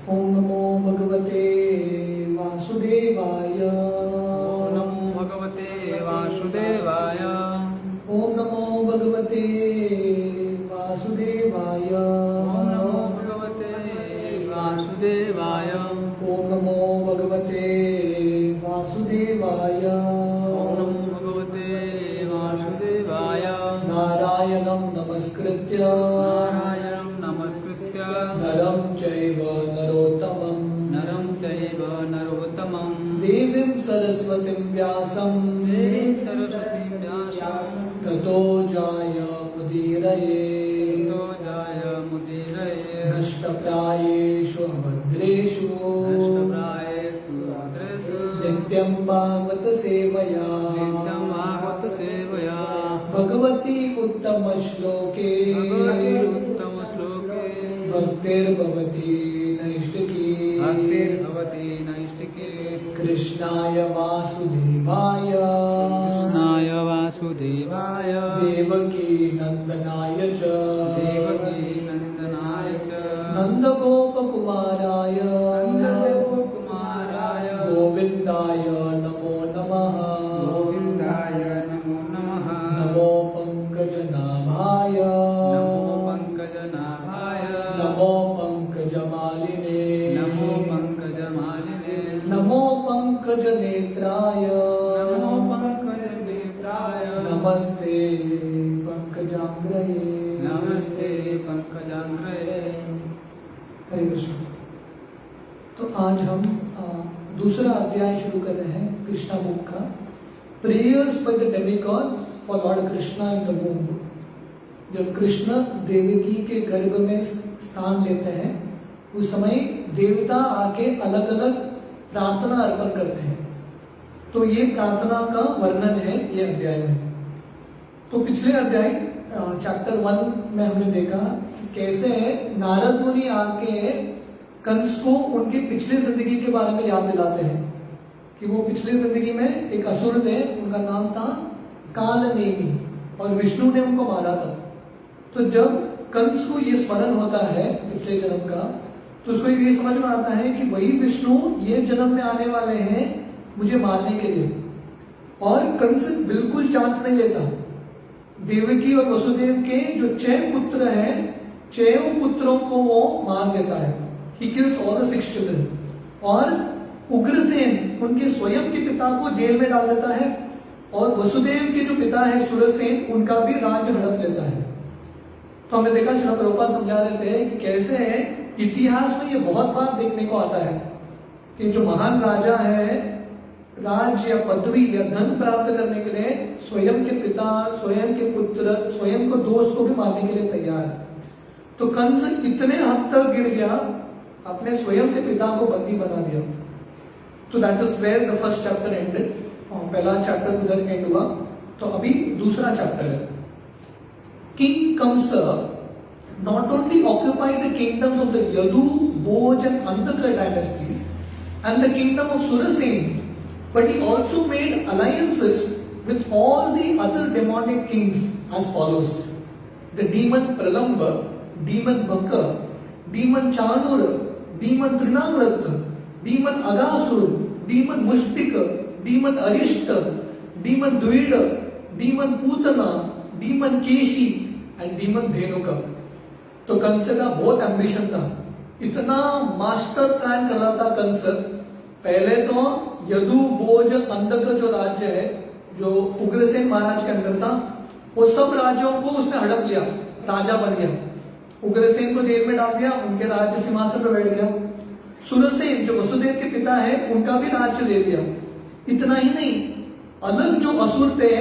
ओम नमो भगवते वासुदेवाय। ओम नमो भगवते वासुदेवाय। ओम नमो भगवते वासुदेवाय। ओम नमो भगवते वासुदेवाय। ओम नमो भगवते वासुदेवाय। ओम नमो भगवते वासुदेवाय। नारायणं नमस्कृत्य नारायणं नमस्कृत्य नरं चैव नरोत्तमं देवीं सरस्वतीं व्यासं देवीं सरस्वतीं व्यासं ततो जायमुदीरये। नष्टप्रायेषु भद्रेषु नष्टप्रायेषु भद्रेषु नित्यं भागवत सेवया नित्यं भागवत सेवया भगवती उत्तम श्लोके भगवती उत्तमश्लोके भक्तिर्भवति नैष्टिकी भक्तिर्भवति नैष्टिकी। कृष्णाय वासुदेवाय कृष्णाय वासुदेवाय देवकी नंदनाय च देवकी नंदनाय च नन्दगोपकुमाराय नन्दगोपकुमाराय गोविन्दाय नमो नमः। गोविन्दाय नमो नमः। नमो पंकजनाभाय नमो पंकजनाभाय नमो पंकजमालिने नमो पंकजमालिने नमो पंकजनेत्राय नमो पंकजनेत्राय नमस्ते पंकजाग्रये। नमस्ते पंकजांघ्रये। हरे कृष्ण। तो आज हम दूसरा अध्याय शुरू कर रहे हैं कृष्णा बुक का, prayers by the demigods for Lord Krishna in the womb. जब कृष्ण देवकी के गर्भ में स्थान लेते हैं उस समय देवता आके अलग अलग प्रार्थना अर्पण करते हैं। तो ये प्रार्थना का वर्णन है ये अध्याय में। तो पिछले अध्याय चैप्टर 1 में हमने देखा कैसे नारद मुनि आके कंस को उनकी पिछली जिंदगी के बारे में याद दिलाते हैं कि वो पिछली जिंदगी में एक असुर थे, उनका नाम था कालनेमी और विष्णु ने उनको मारा था। तो जब कंस को ये स्मरण होता है पिछले जन्म का तो उसको ये समझ में आता है कि वही विष्णु ये जन्म में आने वाले हैं मुझे मारने के लिए। और कंस बिल्कुल चांस नहीं लेता। देवकी और वसुदेव के जो 6 पुत्र हैं, 6 पुत्रों को वो मार देता है। He kills all the 6 children। और उग्रसेन उनके स्वयं के पिता को जेल में डाल देता है और वसुदेव के जो पिता है सुरसेन उनका भी राज्य हड़प लेता है। तो हमने देखा श्रील प्रभुपाद समझा रहे थे कि कैसे है इतिहास में ये बहुत बार देखने को आता है कि जो महान राजा है राज्य या पदवी या धन प्राप्त करने के लिए स्वयं के पिता, स्वयं के पुत्र, स्वयं को दोस्त को भी मारने के लिए तैयार है। तो कंस इतने हद तक गिर गया, अपने स्वयं के पिता को बंदी बना दिया। तो that is where the first chapter ended. पहला चैप्टर उधर एंड हुआ। तो अभी दूसरा चैप्टर है। King Kansa not only occupied the kingdoms of the Yadu, Bhoj and Andhaka dynasties and the kingdom of Surasen, but he also made alliances with all the other demonic kings as follows: the demon Pralamba, demon Baka, demon Chanura, demon Trinavrat, demon Agasur, demon Mushtika, demon Arishta, demon Dvida, demon Putana, demon Keshi and demon Dhenuka। तो कंस का बहुत ambition था, इतना master plan कर रहा था कंस। पहले तो यदु, भोज, अंधक जो राज्य है जो उग्रसेन महाराज के अंदर था वो सब राज्यों को उसने हड़प लिया, राजा बन गया। उग्रसेन को जेल में डाल दिया, उनके राज्य सिंहासन पर बैठ गया। सुरसेन जो वसुदेव के पिता है उनका भी राज्य ले लिया। इतना ही नहीं, अलग जो असुर थे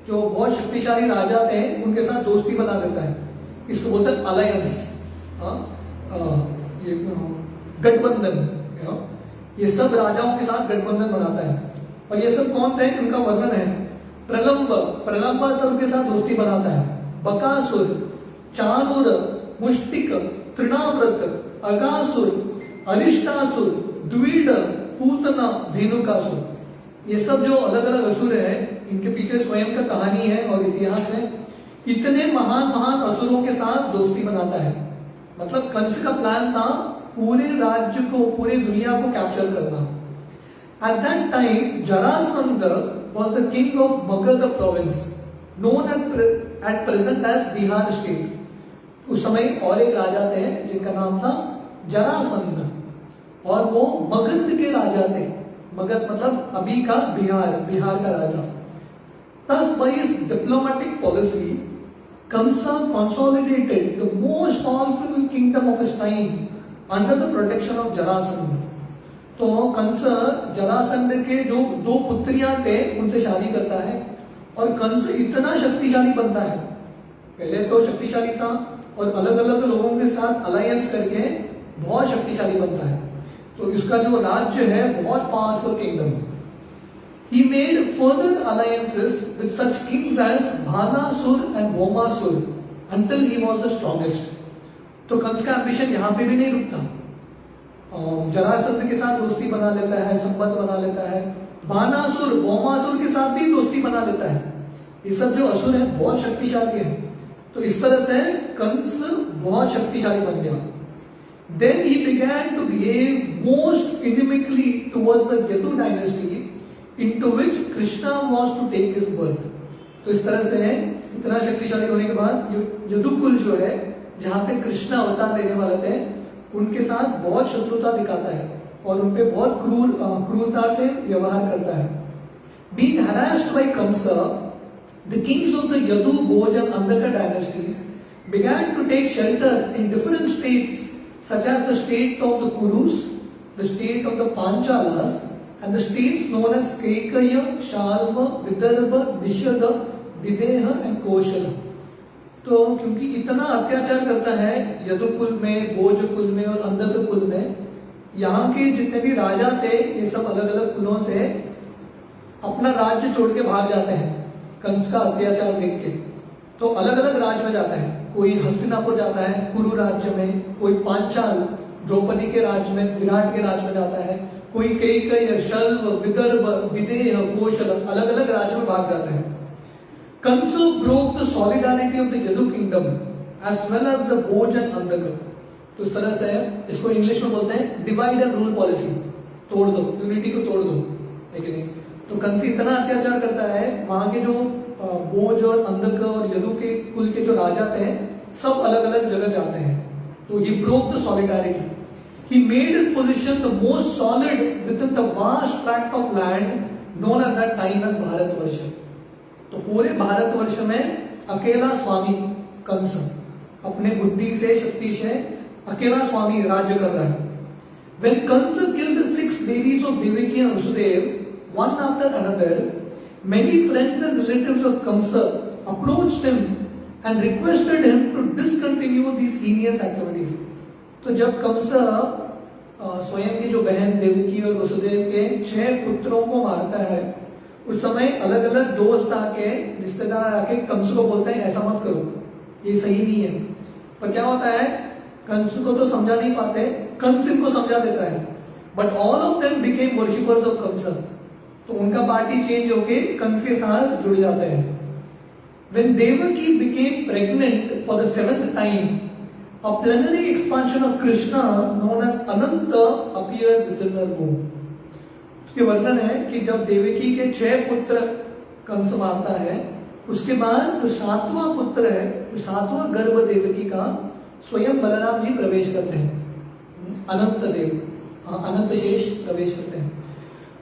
जो बहुत शक्तिशाली राजा थे उनके साथ दोस्ती बना देता है। इसको बोलते हैं अलायंस, ये गठबंधन। ये सब राजाओं के साथ गठबंधन बनाता है। और ये सब कौन थे उनका वर्णन है। प्रलंबासुर के साथ दोस्ती बनाता है। बकासुर, चाणूर, मुष्टिक, तृणाव्रत, अगासुर, अरिष्टासुर, द्विड, पूतना, धेनुकासुर, ये सब जो अलग अलग असुर है इनके पीछे स्वयं का कहानी है और इतिहास है। इतने महान महान असुरों के साथ दोस्ती बनाता है। मतलब कंस का प्लान था पूरे राज्य को, पूरी दुनिया को कैप्चर करना। At that time Jarasandh was the king of Magadha province, known at present as Bihar state. उस समय और एक राजा थे जिनका नाम था जरासंध, और वो मगध के राजा थे। मगध मतलब अभी का बिहार, बिहार का राजा। Thus by his diplomatic policy, Kamsa consolidated the most powerful kingdom of his time under the protection of Jarasandha. तो कंस जरासंध के जो दो पुत्रियां थे उनसे शादी करता है, और कंस इतना शक्तिशाली बनता है, पहले तो शक्तिशाली था और अलग अलग लोगों के साथ अलायंस करके बहुत शक्तिशाली बनता है। तो इसका जो राज्य है बहुत powerful kingdom. He made further alliances with such kings as Bhanasur and Bhomasur until he was the strongest. तो कंस का एम्बिशन यहाँ पे भी नहीं रुकता, जरासंध के साथ दोस्ती बना लेता है, संबंध बना लेता है, बानासुर भौमासुर के साथ भी दोस्ती बना लेता है। ये सब जो असुर है बहुत शक्तिशाली है। तो इस तरह से कंस बहुत शक्तिशाली बन गया। Then he began to behave most intimately towards the Yadu dynasty, into which Krishna was to take his birth. तो इस तरह से इतना शक्तिशाली होने के बाद यदुकुल जो है, जहाँ पे कृष्ण अवतार लेने वाले थे, उनके साथ बहुत शत्रुता दिखाता है और उनपे बहुत क्रूरता से व्यवहार करता है। Being harassed by Kamsa, the kings of the Yadu, Bhoj and Andhaka dynasties began to take shelter in different states, such as the state of the Kurus, the state of the Panchalas, and the states known as Kaikaya, Shalva, Vidarbha, Nishada, Videha and Koshala. तो क्योंकि इतना अत्याचार करता है यदुकुल में, भोजकुल में और अंधक कुल में, यहाँ के जितने भी राजा थे ये सब अलग अलग कुलों से अपना राज्य छोड़ के भाग जाते हैं कंस का अत्याचार देख के। तो अलग अलग राज्य में जाता है, कोई हस्तिनापुर जाता है कुरु राज्य में, कोई पांचाल द्रौपदी के राज्य में, विराट के राज्य में जाता है, कोई कैकेय, शल्व, विदर्भ, विदेह, कौशल, अलग अलग राज्य में भाग जाते हैं। Kansa broke the solidarity of the Yadu kingdom as well as the Bhoj and Andhaka. तो इस तरह से इसको इंग्लिश में बोलते हैं डिवाइड एंड रूल पॉलिसी, तोड़ दो, यूनिटी को तोड़ दो, है कि नहीं। तो कंस इतना अत्याचार करता है, वहां के जो भोज और अंधक और यदु के कुल के जो राजा थे सब अलग अलग जगह जाते हैं। तो he broke the solidarity. He made his position the most solid within the vast tract of land known at that time as Bharatvarsh. तो पूरे भारतवर्ष में अकेला स्वामी कंस अपने बुद्धि से, शक्ति से अकेला स्वामी राज्य कर रहा है। When Kansa killed the 6 babies of Devaki and Vasudev, one after another, many friends and relatives of Kamsa approached him and requested him to discontinue these heinous activities. तो जब कंसा स्वयं की जो बहन देवकी और वसुदेव के 6 पुत्रों को मारता है, उस समय अलग अलग दोस्त आके, रिश्तेदार आके कंस को बोलते हैं ऐसा मत करो, ये सही नहीं है। पर क्या होता है, कंस को तो समझा नहीं पाते, कंस इनको समझा देता है। But all of them became worshippers of Kansa. तो उनका पार्टी चेंज होके कंस के साथ जुड़ जाते हैं। When Devaki became pregnant for the 7th time, a plenary expansion of Krishna known as Ananta appeared within her womb. उसके वर्णन है कि जब देवकी के 6 पुत्र कंस मारता है, उसके बाद जो 7वां पुत्र है, जो 7वां गर्भ देवकी का, स्वयं बलराम जी प्रवेश करते हैं, अनंत देव, अनंत शेष प्रवेश करते हैं।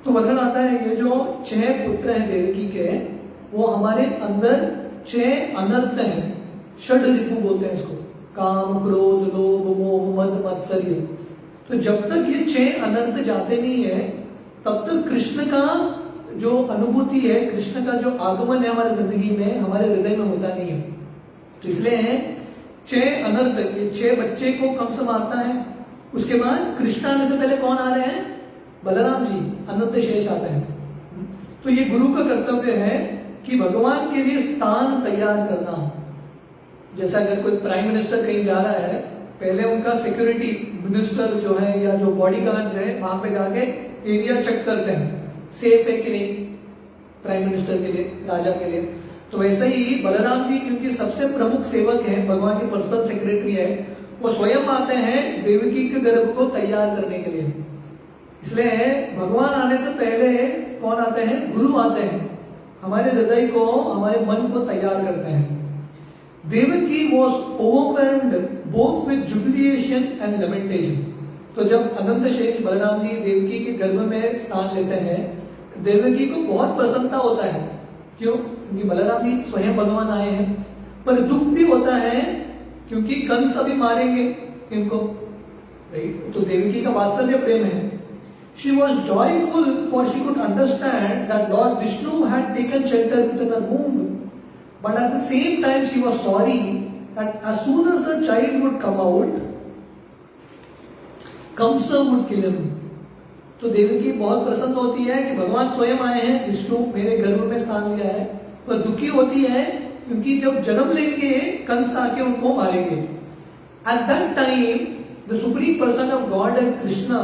तो वर्णन आता है ये जो 6 पुत्र हैं देवकी के, वो हमारे अंदर 6 अनर्थ हैं, षड रिपु बोलते हैं इसको, काम, क्रोध, लोभ, मोह, मद, मत्सर्य। तो जब तक ये 6 अनर्थ जाते नहीं है तब तक कृष्ण का जो अनुभूति है, कृष्ण का जो आगमन है हमारी जिंदगी में, हमारे हृदय में होता नहीं है। तो इसलिए 6 अनर्थ, ये 6 बच्चे को कंस मारता है, उसके बाद कृष्ण आने से पहले कौन आ रहे हैं, बलराम जी, अनंत शेष आते हैं। तो ये गुरु का कर्तव्य है कि भगवान के लिए स्थान तैयार करना। जैसा अगर कोई प्राइम मिनिस्टर कहीं जा रहा है, पहले उनका सिक्योरिटी मिनिस्टर जो है या जो बॉडी गार्ड्स है वहां पे जाके एरिया चेक करते हैं, सेफ है कि नहीं प्राइम मिनिस्टर के लिए, राजा के लिए। तो वैसे ही बलराम जी क्योंकि सबसे प्रमुख सेवक हैं, भगवान के पर्सनल सेक्रेटरी है, वो स्वयं आते हैं देवकी के गर्भ को तैयार करने के लिए। इसलिए भगवान आने से पहले कौन आते हैं? गुरु आते हैं, हमारे हृदय को, हमारे मन को तैयार करते हैं। Devaki was overwhelmed both with jubilation and lamentation। तो जब अनंत शेष बलराम जी देवकी के गर्भ में स्थान लेते हैं, देवकी को बहुत प्रसन्नता होता है। क्यों? क्योंकि बलराम जी स्वयं भगवान आए हैं। पर दुख भी होता है क्योंकि कंस अभी मारेंगे इनको, राइट? तो देवकी का वात्सल्य प्रेम है। She was joyful for she could understand that Lord Vishnu had taken shelter within her womb. But at the same time she was sorry that as soon as her child would come out, Kamsa would kill him। तो देवकी बहुत प्रसन्न होती है कि भगवान स्वयं आए हैं, विष्णु मेरे गर्भ में स्थान लिया है। पर दुखी होती है क्योंकि जब जन्म लेंगे कंस आके उनको मारेंगे। At that time, the supreme person of God and Krishna,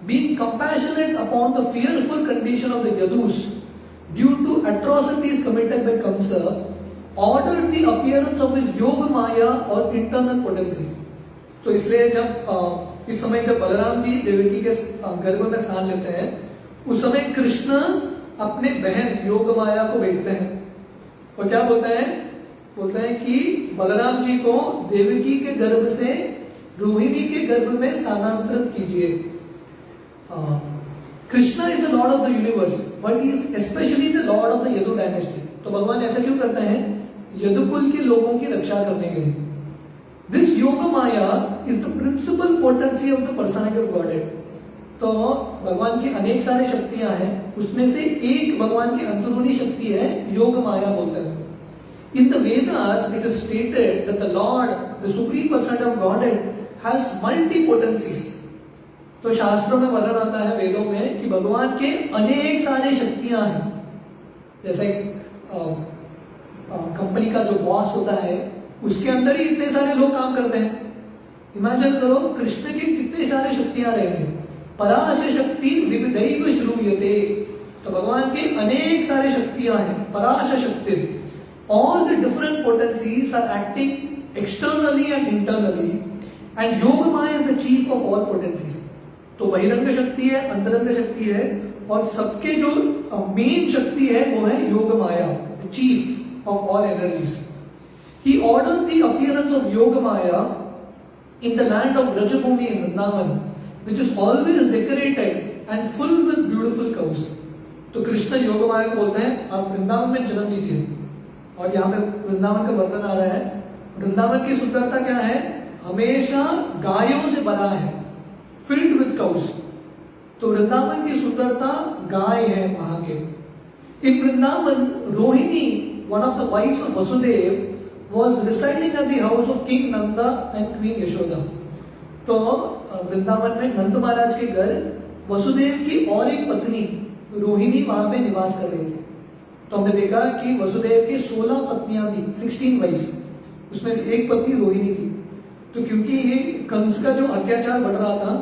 being compassionate upon the fearful condition of the Yadus due to atrocities committed by Kamsa, ordered the appearance of his Yoga Maya or internal potency। तो इसलिए जब इस समय जब बलराम जी देवकी के गर्भ में स्थान लेते हैं, उस समय कृष्ण अपने बहन योग माया को भेजते हैं और क्या बोलते हैं? बोलते हैं कि बलराम जी को देवकी के गर्भ से रोहिणी के गर्भ में स्थानांतरित कीजिए। Krishna is the Lord of the universe but is specially the Lord of the Yadu dynasty. तो भगवान ऐसा क्यों करते हैं? यदुकुल के लोगों की रक्षा करने के लिए। This Yoga Maya is the principal potency of the personality of godhead. तो भगवान की अनेक सारी शक्तियां हैं, उसमें से एक भगवान की अंदरूनी शक्ति है, योग माया बोलते हैं। In the Vedas, it is stated that the Lord, the supreme person of Godhead, has multi-potencies। तो शास्त्रों में वर्णन आता है वेदों में कि भगवान के अनेक सारी शक्तियां हैं। जैसे कंपनी का जो बॉस होता है, उसके अंदर ही इतने सारे लोग काम करते हैं। इमेजिन करो कृष्ण की कितने सारे शक्तियां रहेंगे। पराश शक्ति विविधैव श्रूयते। तो भगवान के अनेक सारी शक्तियां हैं, पराश शक्ति। All the different potencies are acting externally and internally, and Yogamaya is the chief of all potencies। तो बहिरंग शक्ति है, अंतरंग शक्ति है, और सबके जो मेन शक्ति है वो है Yogmaya, the chief of all energies। He ordered the appearance of Yogamaya in the land of Rajabhumi in Vrindavan, which is always decorated and full with beautiful cows। तो कृष्ण योगमाया को बोलते हैं आप वृंदावन में जन्म लीजिए। और यहाँ पे वृंदावन का वर्णन आ रहा है। वृंदावन की सुंदरता क्या है? हमेशा गायों से भरा है, फिल्ड विद काउस। तो वृंदावन की सुंदरता गाय है वहां के। In Vrindavan Rohini, one of the wives of Vasudev, was residing at the house of King Nanda and Queen Yashoda। तो वृंदावन में नंद महाराज के घर वसुदेव की और एक पत्नी रोहिणी वहां पे निवास कर रही थी। तो हमने देखा कि वसुदेव की 16 पत्नियां थी, 16 वाइफ्स, उसमें से एक पत्नी रोहिणी थी। तो क्योंकि ये कंस का जो अत्याचार बढ़ रहा था,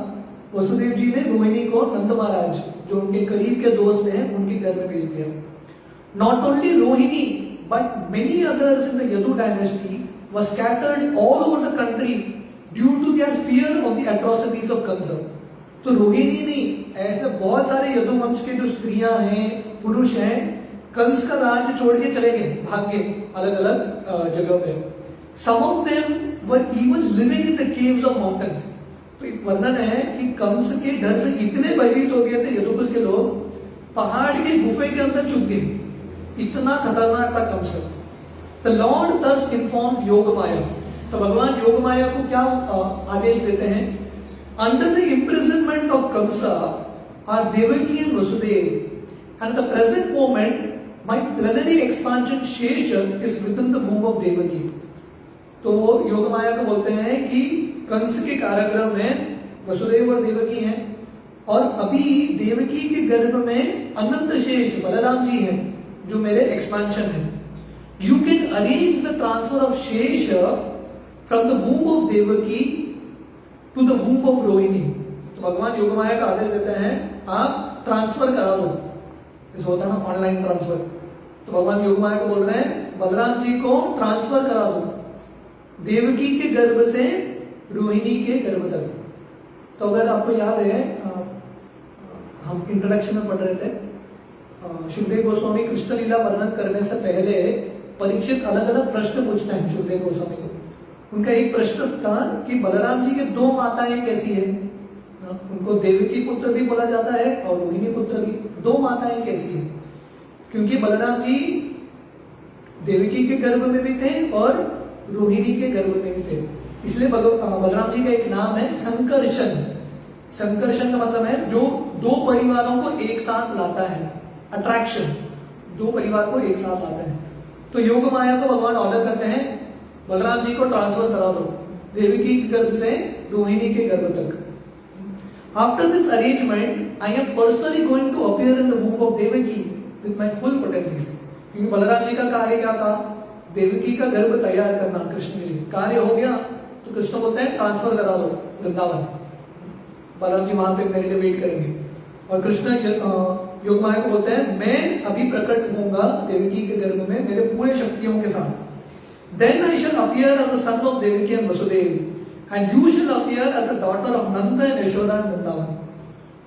वसुदेव जी ने रोहिणी को नंद महाराज, जो उनके करीब के दोस्त हैं, उनके घर में भेज दिया। Not only Rohini but many others in the Yadu dynasty were scattered all over the country due to their fear of the atrocities of Kamsa। तो रोहिणी नहीं, ऐसे बहुत सारे यदु वंश के जो स्त्रियां हैं, पुरुष हैं, कंस का राज छोड़ के चले गए, भाग गए अलग अलग जगह पे। Some of them were even living in the caves of mountains। तो एक वर्णन है कि कंस के डर से इतने भयभीत हो गए थे यदुकुल के लोग, पहाड़ के गुफे के अंदर छुप गए, इतना खतरनाक था Kans. The Lord thus informed Yogamaya। तो भगवान योगमाया को क्या आदेश देते हैं? Under the imprisonment of Kamsa are Devaki and Vasudev, and at the present moment my plenary expansion Shesha is within the womb of Devaki। तो वो योगमाया को बोलते हैं कि कंस के कारागृह में वसुदेव और देवकी हैं, और अभी देवकी के गर्भ में अनंत शेष बलराम जी हैं, जो मेरे एक्सपेंशन है। You can arrange the transfer of Shesh from the womb of Devaki to the womb of Rohini. तो भगवान योगमाया का आदेश देते हैं आप ट्रांसफर करा दो, जैसे होता है ना ऑनलाइन ट्रांसफर। तो भगवान योगमाया को बोल रहे हैं बलराम जी को ट्रांसफर करा दो देवकी के गर्भ से रोहिणी के गर्भ तक। तो अगर आपको याद है, हम इंट्रोडक्शन में पढ़ रहे थे, सुखदेव गोस्वामी कृष्ण लीला वर्णन करने से पहले परीक्षित अलग अलग प्रश्न पूछते हैं सुखदेव गोस्वामी को। उनका एक प्रश्न था कि बलराम जी के दो माताएं कैसी है, उनको देवकी पुत्र भी बोला जाता है और रोहिणी पुत्र भी, दो माताएं कैसी है, क्योंकि बलराम जी देवकी के गर्भ में भी थे और रोहिणी के गर्भ में भी थे। इसलिए बलराम जी का एक नाम है संकर्षण। संकर्षण का मतलब है जो दो परिवारों को एक साथ लाता है, अट्रैक्शन, दो परिवार को एक साथ लाता है। तो योग माया को भगवान ऑर्डर करते हैं, बलराम जी को ट्रांसफर करा दो देवकी के गर्भ से रोहिणी के गर्भ तक। After this arrangement, I am personally going to appear in the womb of Devaki with my full potencies. क्योंकि बलराम जी का कार्य क्या था, देवकी का गर्भ तैयार करना कृष्ण के लिए। कार्य हो गया तो कृष्ण बोलते हैं ट्रांसफर करा दो वृंदावन, बलराम जी वहां पे मेरे लिए वेट करेंगे। और कृष्ण योग माया को बोलते हैं मैं अभी प्रकट होऊंगा देवकी के गर्भ में मेरे पूरे शक्तियों के साथ। Then I shall appear as the son of Devaki and Vasudev, and you shall appear as the daughter of Nanda and Yashoda and Vrindavan.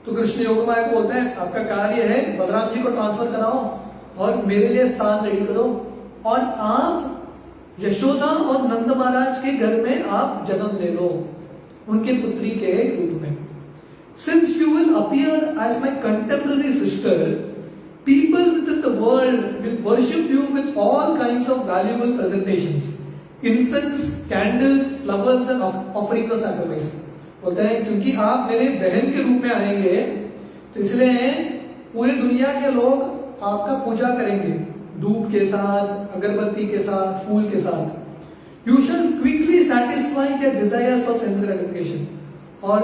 तो कृष्ण योग माया को बोलते हैं आपका कार्य है बलराम जी को ट्रांसफर कराओ और मेरे लिए स्थान रेडी करो, और आप यशोदा और नंद महाराज के घर में आप जन्म ले लो उनके पुत्री के रूप में। Since you will appear as my contemporary sister, people within the world will worship you with all kinds of valuable presentations, incense, candles, flowers and offering of sacrifice. बोलते हैं क्योंकि आप मेरे बहन के रूप में आएंगे तो इसलिए पूरी दुनिया के लोग आपका पूजा करेंगे, धूप के साथ, अगरबत्ती के साथ, फूल के साथ। You shall quickly satisfy their desires for sense gratification. और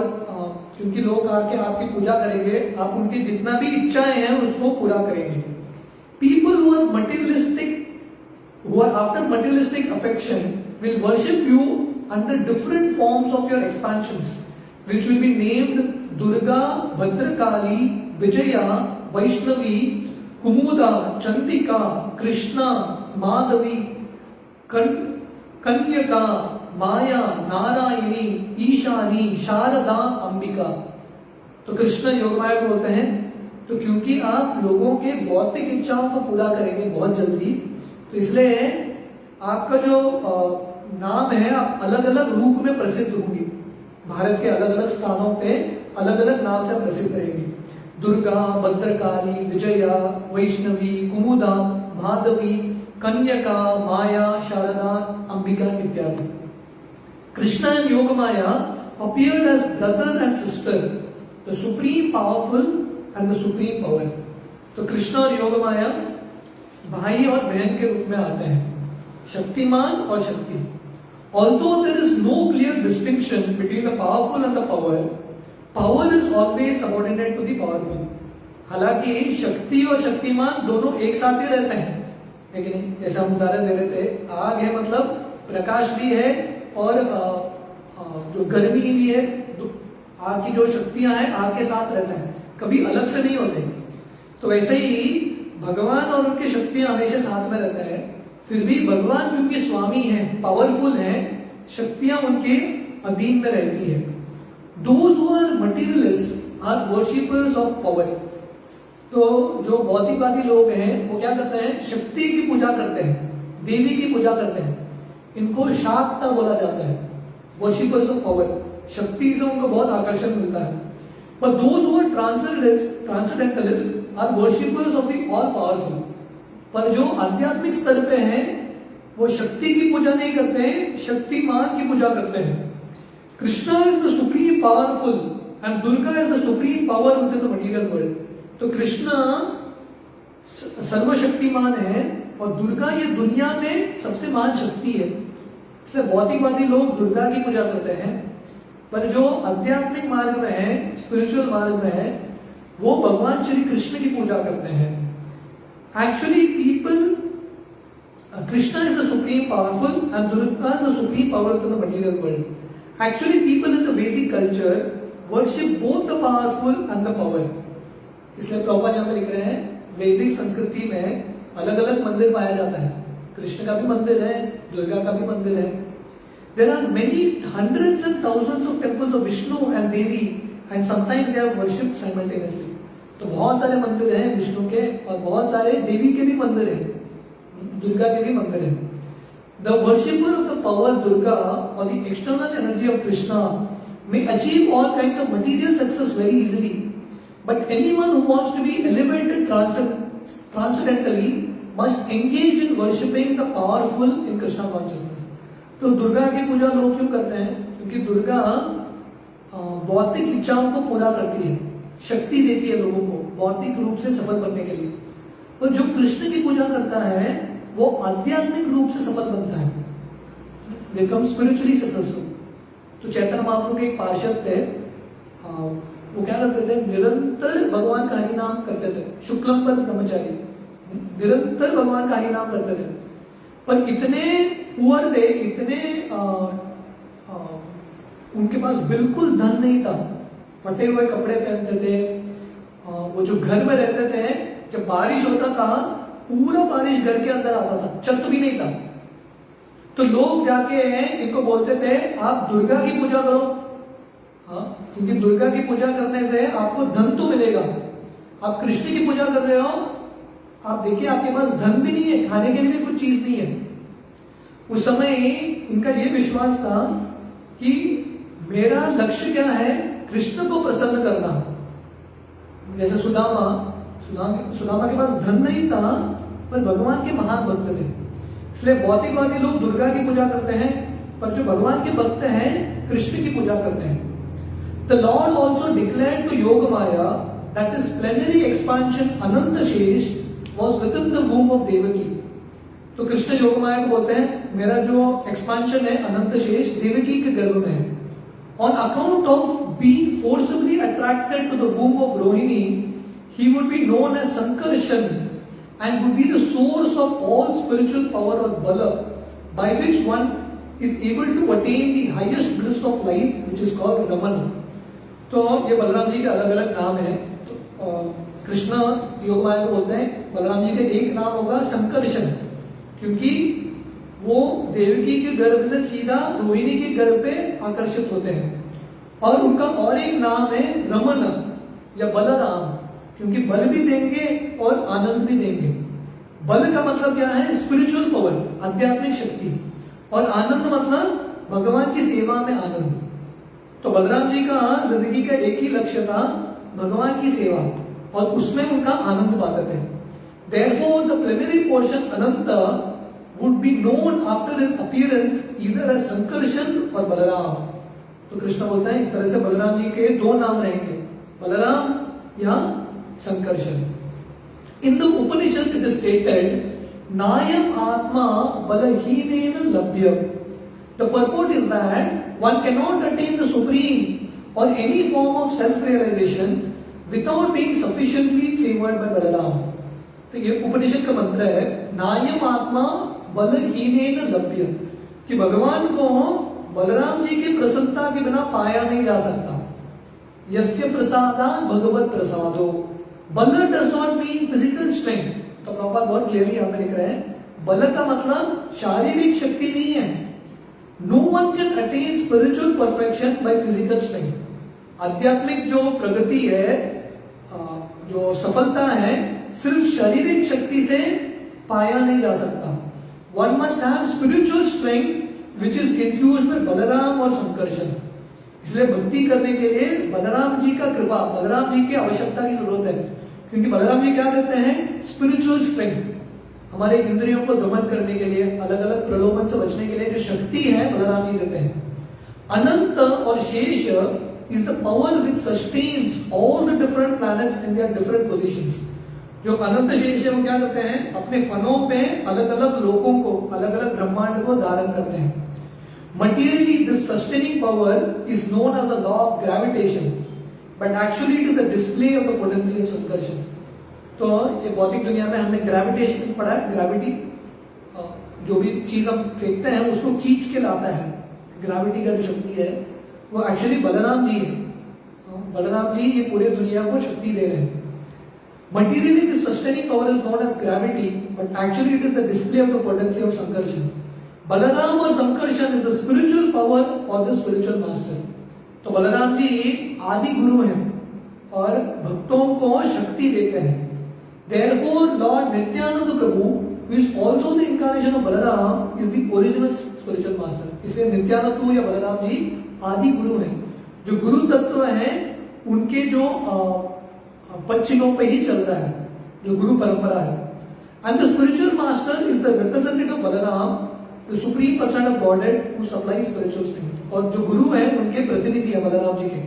क्योंकि लोग आके आपकी पूजा करेंगे, आप उनकी जितना भी इच्छाएं हैं उसको पूरा करेंगे। People who are materialistic, who are after materialistic affection, will worship you under different forms of your expansions, which will be named Durga, Bhadrakali, Vijaya, Vaishnavi, Kumuda, Chandika, Krishna, Madhavi, Kanyaka, माया, नारायणी, ईशानी, शारदा, अंबिका। तो कृष्ण योग माया को बोलते हैं तो क्योंकि आप लोगों के भौतिक इच्छाओं को पूरा करेंगे बहुत जल्दी, तो इसलिए आपका जो नाम है आप अलग अलग रूप में प्रसिद्ध होंगे, भारत के अलग अलग स्थानों पे अलग अलग नाम से प्रसिद्ध रहेंगे। दुर्गा, भद्रकाली, विजया, वैष्णवी, कुमुदा, माधवी, कन्यका, माया, शारदा, अंबिका इत्यादि। Krishna and Yogamaya appeared as brother and sister, the supreme powerful and the supreme power. तो कृष्ण और योगमाया भाई और बहन के रूप में आते हैं, शक्तिमान और शक्ति। Although there is no clear distinction between the powerful and the power, power is always subordinate to the powerful. हालांकि शक्ति और शक्तिमान दोनों एक साथ ही रहते हैं, लेकिन जैसे हम उदाहरण दे रहे थे, आग है मतलब प्रकाश भी है और जो गर्मी भी है, आग की जो शक्तियां हैं आग के साथ रहते हैं, कभी अलग से नहीं होते। तो वैसे ही भगवान और उनकी शक्तियां हमेशा साथ में रहते हैं, फिर भी भगवान क्योंकि स्वामी हैं, पावरफुल हैं, शक्तियां उनके अधीन में रहती है। Those who are materialists are worshippers of power. तो जो भौतिकवादी लोग हैं वो क्या करते हैं, शक्ति की पूजा करते हैं, देवी की पूजा करते हैं, इनको शाक्ता बोला जाता है, वर्शिपर्स ऑफ पावर। शक्ति से उनको बहुत आकर्षण मिलता है। But those who are transcendentalists are worshippers of the all powerful. पर जो आध्यात्मिक स्तर पे हैं वो शक्ति की पूजा नहीं करते हैं, शक्तिमान की पूजा करते हैं। Krishna is the supreme powerful and Durga is the supreme power with in the material world. तो कृष्णा सर्वशक्तिमान है और दुर्गा ये दुनिया में सबसे महान शक्ति है। इसलिए भौतिकवादी लोग दुर्गा की पूजा करते हैं, पर जो आध्यात्मिक मार्ग में है, स्पिरिचुअल मार्ग में है, वो भगवान श्री कृष्ण की पूजा करते हैं। Actually people, Krishna is the supreme powerful and Durga is the supreme power to the material world. Actually people in the Vedic culture worship both the powerful and the power. इसलिए प्रभुपाद यहाँ पे लिख रहे हैं, वैदिक संस्कृति में अलग अलग मंदिर पाया जाता है, कृष्ण का भी मंदिर है, दुर्गा का भी मंदिर है। There are many hundreds and thousands of temples of Vishnu and Devi, and sometimes they are worshipped simultaneously. तो बहुत सारे मंदिर हैं विष्णु के और बहुत सारे देवी के भी मंदिर हैं, दुर्गा के भी मंदिर हैं. The worshipper of the power Durga or the external energy of Krishna may achieve all kinds of material success very easily, but anyone who wants to be elevated transcendentally must engage in worshipping the powerful in Krishna consciousness. तो दुर्गा की पूजा लोग क्यों करते हैं? क्योंकि दुर्गा भौतिक इच्छाओं को पूरा करती है, शक्ति देती है लोगों को भौतिक रूप से सफल बनने के लिए. और जो कृष्ण की पूजा करता है वो आध्यात्मिक रूप से सफल बनता है, बिकम स्पिरिचुअली सक्सेसफुल. तो चैतन्य महाप्रभु के एक पार्षद थे, वो क्या करते थे? निरंतर भगवान का हरि नाम करते थे. शुक्लम पर ब्रह्मचारी, निरंतर भगवान का हरि नाम करते थे. पर इतने पुअर थे, इतने उनके पास बिल्कुल धन नहीं था, फटे हुए कपड़े पहनते थे. वो जो घर में रहते थे, जब बारिश होता था पूरा बारिश घर के अंदर आता था, छत भी नहीं था. तो लोग जाके इनको बोलते थे आप दुर्गा की पूजा करो, हाँ, क्योंकि दुर्गा की पूजा करने से आपको धन तो मिलेगा. आप कृष्ण की पूजा कर रहे हो, आप देखिए आपके पास धन भी नहीं है, खाने के लिए भी कुछ चीज नहीं है. उस समय इनका ये विश्वास था कि मेरा लक्ष्य क्या है? कृष्ण को प्रसन्न करना. जैसे सुदामा के पास धन नहीं था पर भगवान के महान भक्त थे. इसलिए भौतिकवादी लोग दुर्गा की पूजा करते हैं, पर जो भगवान के भक्त हैं कृष्ण की पूजा करते हैं. The Lord also declared to Yogamaya that his plenary expansion Ananta Shesh was within the womb of Devaki. तो कृष्ण योगमाया को बोलते हैं मेरा जो एक्सपांशन है अनंत शेष देवकी के गर्भ में है. On account of being forcibly attracted to the womb of Rohini, he would be known as Sankarshan and would be the source of all spiritual power or bala, by which one is able to attain the highest bliss of life, which is called Ramana. तो ये बलराम जी के अलग अलग नाम है. तो कृष्ण योगमाया को बोलते हैं, बलराम जी का एक नाम होगा संकर्षण, क्योंकि वो देवकी के गर्भ से सीधा रोहिणी के गर्भ पे आकर्षित होते हैं. और उनका और एक नाम है रमन या बलराम, क्योंकि बल भी देंगे और आनंद भी देंगे. बल का मतलब क्या है? स्पिरिचुअल पावर, आध्यात्मिक शक्ति. और आनंद मतलब भगवान की सेवा में आनंद. तो बलराम जी का जिंदगी का एक ही लक्ष्य था, भगवान की सेवा, और उसमें उनका आनंद पाते थे. Therefore, the plenary portion Ananta would be known after his appearance either as Sankarshan or Balaram. तो कृष्ण बोलता है इस तरह से बलराम जी के दो नाम रहेंगे, बलराम या Sankarshan. In the Upanishad it is stated, Nayam Atma Balahinena Labhya. The purport is that one cannot attain the supreme or any form of self-realization without being sufficiently favored by Balaram. तो ये उपनिषद का मंत्र है, नायम आत्मा बलहीनेन लभ्य, कि भगवान को बलराम जी की प्रसन्नता के बिना पाया नहीं जा सकता. यस्य प्रसादा भगवत प्रसादो. बल does not mean physical strength. तो प्रभुपाद बहुत क्लियरली यहाँ पे लिख रहे हैं, बल का मतलब शारीरिक शक्ति नहीं है. No one can attain spiritual perfection by physical strength. आध्यात्मिक जो प्रगति है, जो सफलता है, सिर्फ शारीरिक शक्ति से पाया नहीं जा सकता. One must have spiritual strength which is infused by Balaram और संकर्षण. इसलिए भक्ति करने के लिए बलराम जी का कृपा, बलराम जी की आवश्यकता की जरूरत है, क्योंकि बलराम जी क्या देते हैं? Spiritual strength. हमारे इंद्रियों को दमन करने के लिए, अलग अलग प्रलोभन से बचने के लिए जो शक्ति है बलराम जी देते हैं. अनंत और शेष is the power which sustains all the different planets in their different positions. जो अनंत शेष है वो क्या करते हैं? अपने फनों पे अलग अलग लोकों को, अलग अलग ब्रह्मांड को धारण करते हैं. Materially, this sustaining power is known as a law of gravitation, but actually it is a display of the potency of Sankarshan. तो ये भौतिक दुनिया में हमने ग्रेविटेशन पढ़ा है. ग्रेविटी, जो भी चीज हम फेंकते हैं उसको खींच के लाता है. ग्रेविटी का जो शक्ति है वो एक्चुअली बलराम जी है. बलराम जी ये पूरे दुनिया को शक्ति दे रहे हैं. Materially, the sustaining power is known as gravity, but actually it is the display of the potency of Sankarshan. Balram और Sankarshan is the spiritual power और द स्पिरिचुअल मास्टर। तो बलराम जी आदि गुरु हैं और भक्तों को शक्ति देते हैं। Therefore, Lord Nityananda Prabhu, who is also the incarnation of Balaram, is the original spiritual master. इसलिए नित्यानंद प्रभु या बलराम जी आदि गुरु हैं। जो गुरु तत्व हैं उनके जो पच्चीनों पे ही चल रहा है, जो गुरु परंपरा है। And the spiritual master is the representative of Balaram, the supreme person of Godhead who supplies spiritual strength। और जो गुरु हैं उनके प्रतिनिधि है बलराम जी के।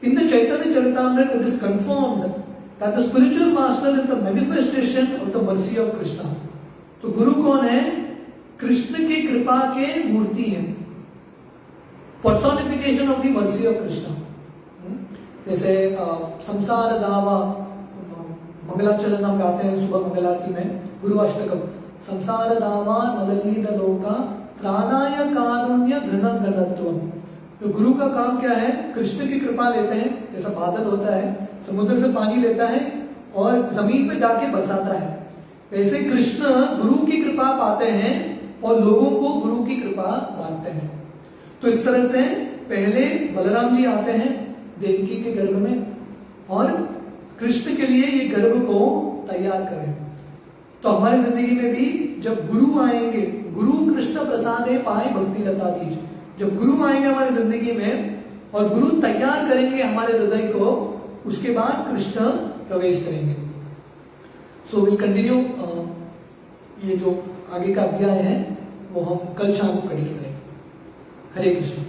In the Chaitanya Charitamrita it is confirmed that the spiritual master is the manifestation of the mercy of Krishna। तो गुरु कौन है? कृष्ण की कृपा के मूर्ति है, personification of the mercy of Krishna. जैसे संसार दावा मंगलाचरण हम गाते हैं सुबह मंगलारती में, गुरु अष्टकम, संसार दावा नवलीन लोका त्राणाय कारुण्य घन घनत्वम। तो गुरु का काम क्या है? कृष्ण की कृपा लेते हैं, जैसा बादल होता है समुद्र से पानी लेता है और जमीन पे जाके बरसाता है, वैसे कृष्ण गुरु की कृपा पाते हैं और लोगों को गुरु की कृपा बांटते हैं। तो इस तरह से पहले बलराम जी आते हैं देवकी के गर्भ में और कृष्ण के लिए ये गर्भ को तैयार करें। तो हमारी जिंदगी में भी जब गुरु आएंगे, गुरु कृष्ण प्रसादे पाए भक्ति लता बीज, जब गुरु आएंगे हमारी जिंदगी में और गुरु तैयार करेंगे हमारे हृदय को, उसके बाद कृष्ण प्रवेश करेंगे। सो विल कंटिन्यू, ये जो आगे का अध्याय है वो हम कल शाम को कंटिन्यू करेंगे। हरे कृष्ण।